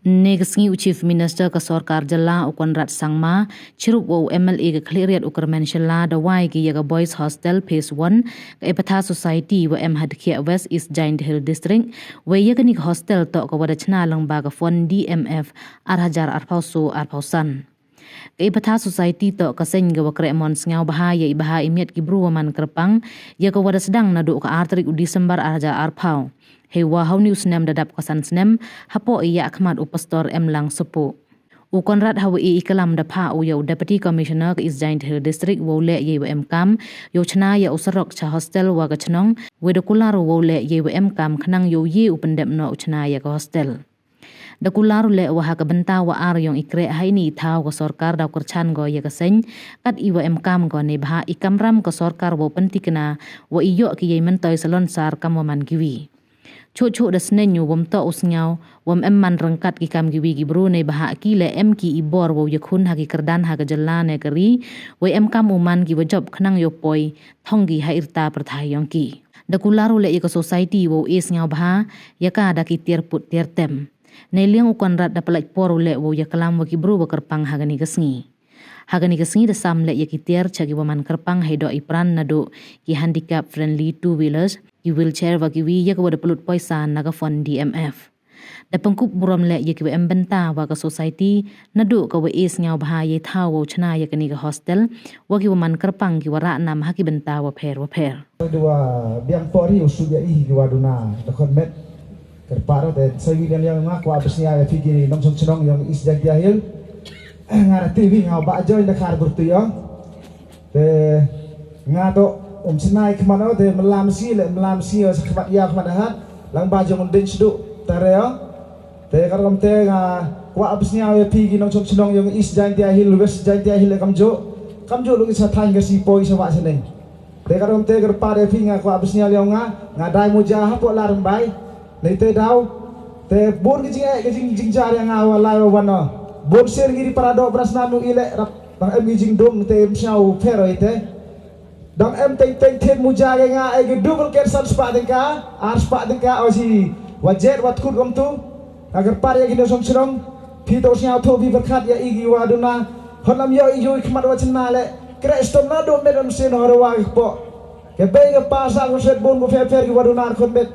Negasngi Chief Minister ka Sarkar Jala o Conrad Sangma, Chirup o MLA ka Cleariat o Kermenshela da Wai ki yaga Boys Hostel Phase 1 ka Epatha Society wa Dkhiah West East Giant Hill District wa yaga ni hostel to ka wadachna lang ba ka fon DMF arhajar arpauso arpausan. Epatha Society to kaseng ga wakre mon sngaw bahaya ibaha imiat ki bru man kerpang ya ka wada sedang nadu ka artrik u Disember arhajar arpau. Hewa hau news nem dadap kasan snem hapo iya akmat upastor lang sopo. U Conrad hawa ikalam da pa u yau Deputy Commissioner ka East Giant Hill District wole ye kam yo chna ya usarok cha hostel wa ka chnong we da kular wole ye kam khnang yo ye upendem no chna ya ka hostel. Da kular le wa ka benta wa ar yong ikre haini thau ka sarkar da kurchan go ya ka sen kat iwa kam go ne bha ikamram ka sarkar wo pentikna wa iyo ki ye mentoy salon sar kamoman giwi. Cucu da senenyu wam to usnyaw wam emman rengkat ki kam giwi gibru ne baha ki le ki ibor wo yakun ha ki kerdan ha gajalane kari we kam uman ki wajab khnang yo poi thonggi ha irta perthayong ki da kularu le ka society wo isnyaw baha yaka da ki tiar put tiar tem ne liang u Conrad da pelaj poru le wo yakalam wo gibru wa kerpang ha gani gasngi Hagani kasing da samle ya kitiar chagi waman kerpang haido ipran nado ki handicap friendly two wheelers ki wheelchair wa ki wi ya ka wada pelut poisan naga fon DMF. Da pengkup buram le ya ki wa embenta wa ka society nado ka wa is ngaw baha ye thau wa chna ya kani ka hostel wa ki waman kerpang ki wara nam ha ki benta wa pher. Dua biang pori usu ya i ki waduna da konmet kerparo de sawilan yang ngak wa besnya ya figi nong song chnong yang is jahil ngara TV ngau ba join da khar burtu yo te ngado senai kemana te melam si sakhbat ya khmat hat lang ba jong den sdu tare yo te karom te nga kwa absnya ya pi gi nong chom chnong yong is jain dia hil west jain dia hil kamjo lu sa thang ga si poi sa wa seneng te karom te gar pa de pi nga kwa absnya leong nga dai mo ja ha po lar bai nei te dau te bor gi jing jar yang awa lai wa no bon ser giri parado bras nanu ile rap bang em jing dong tem shau pero ite dang em ten muja nga ai double ker san spa dengka o si wajet wat kut gom tu agar par ya gino som srong pito sia tho bi berkat ya igi waduna honam yo iyo khmat wa chna le krestom na do medon sen horwa po ke be ke pasa ko set bon ko fer ki waduna khot bet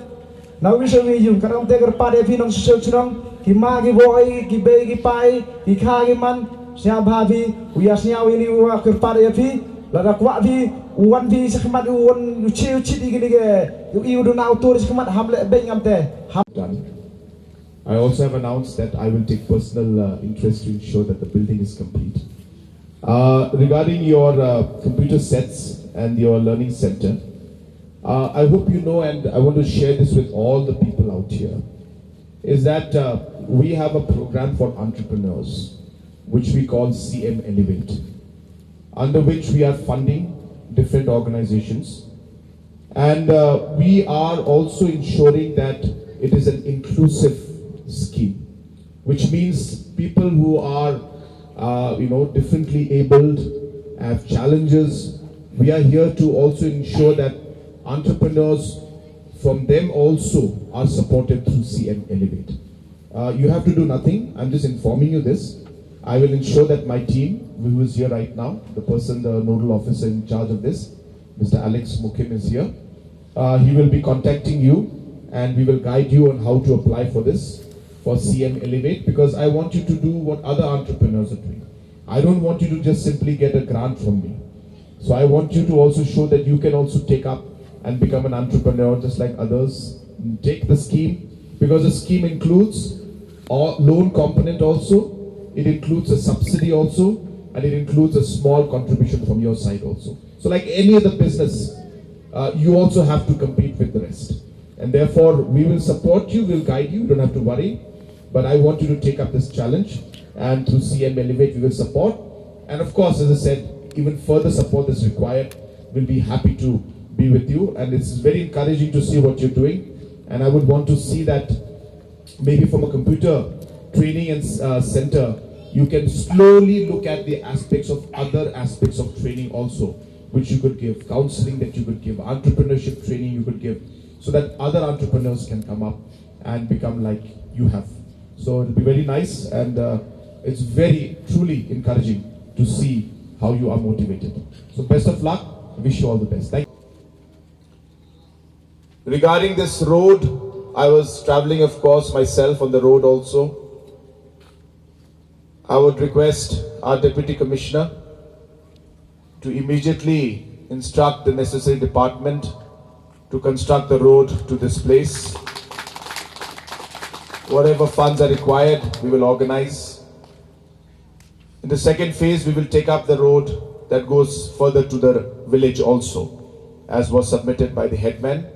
na wi se wi yum karam te gar pa de pinong srong ki ma ki boy ki be ki pai ki kha ki man sia bhabi uya sia ini wa ker pa ya phi la da kwa bi uan bi sakmat uon chiu chiti gini ge u do na autor sakmat hamle be ngam te done. I also have announced that I will take personal interest to ensure that the building is complete. Regarding your computer sets and your learning center, I hope you know, and I want to share this with all the people out here, is that we have a program for entrepreneurs, which we call CM Elevate, under which we are funding different organizations. And we are also ensuring that it is an inclusive scheme, which means people who are, differently abled, have challenges. We are here to also ensure that entrepreneurs from them also are supported through CM Elevate. You have to do nothing. I'm just informing you this. I will ensure that my team, who is here right now, the nodal officer in charge of this, Mr. Alex Mukim is here. He will be contacting you and we will guide you on how to apply for this, for CM Elevate, because I want you to do what other entrepreneurs are doing. I don't want you to just simply get a grant from me. So I want you to also show that you can also take up and become an entrepreneur just like others. Take the scheme, because the scheme includes a loan component also, it includes a subsidy also, and it includes a small contribution from your side also. So like any other business, you also have to compete with the rest. And therefore, we will support you, we'll guide you, you don't have to worry. But I want you to take up this challenge, and through CM Elevate, we will support. And of course, as I said, even further support is required. We'll be happy to be with you, and it's very encouraging to see what you're doing. And I would want to see that maybe from a computer training and center, you can slowly look at the aspects of other aspects of training also, which you could give, counseling that you could give, entrepreneurship training you could give, so that other entrepreneurs can come up and become like you have So it'll be very nice, and it's very truly encouraging to see how you are motivated. So best of luck. Wish you all the best. Thank you. Regarding this road, I was traveling, of course, myself on the road also. I would request our Deputy Commissioner to immediately instruct the necessary department to construct the road to this place. Whatever funds are required, we will organize. In the second phase, we will take up the road that goes further to the village also, as was submitted by the headman.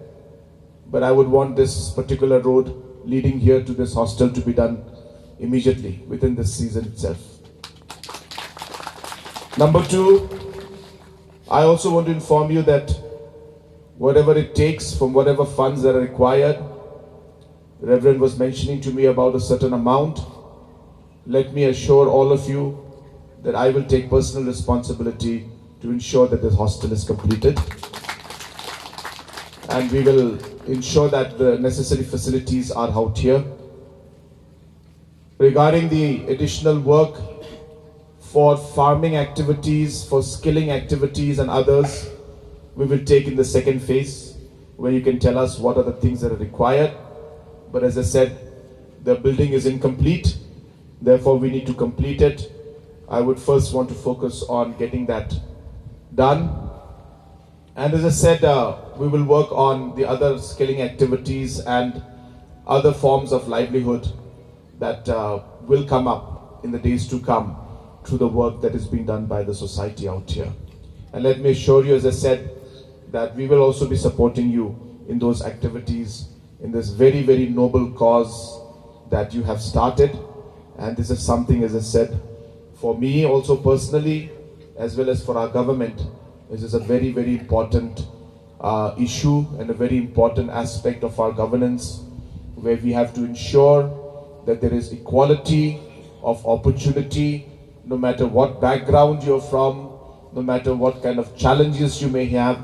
But I would want this particular road leading here to this hostel to be done immediately within this season itself. Number two, I also want to inform you that whatever it takes from whatever funds that are required, the Reverend was mentioning to me about a certain amount. Let me assure all of you that I will take personal responsibility to ensure that this hostel is completed. And we will ensure that the necessary facilities are out here. Regarding the additional work for farming activities, for skilling activities and others, we will take in the second phase, where you can tell us what are the things that are required. But as I said, the building is incomplete, therefore we need to complete it. I would first want to focus on getting that done. And as I said, we will work on the other skilling activities and other forms of livelihood that will come up in the days to come through the work that is being done by the society out here. And let me assure you, as I said, that we will also be supporting you in those activities, in this very, very noble cause that you have started. And this is something, as I said, for me also personally, as well as for our government, this is a very, very important issue and a very important aspect of our governance, where we have to ensure that there is equality of opportunity, no matter what background you're from, no matter what kind of challenges you may have.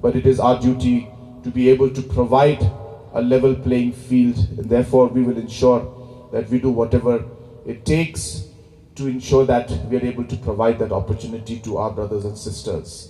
But it is our duty to be able to provide a level playing field, and therefore we will ensure that we do whatever it takes to ensure that we are able to provide that opportunity to our brothers and sisters.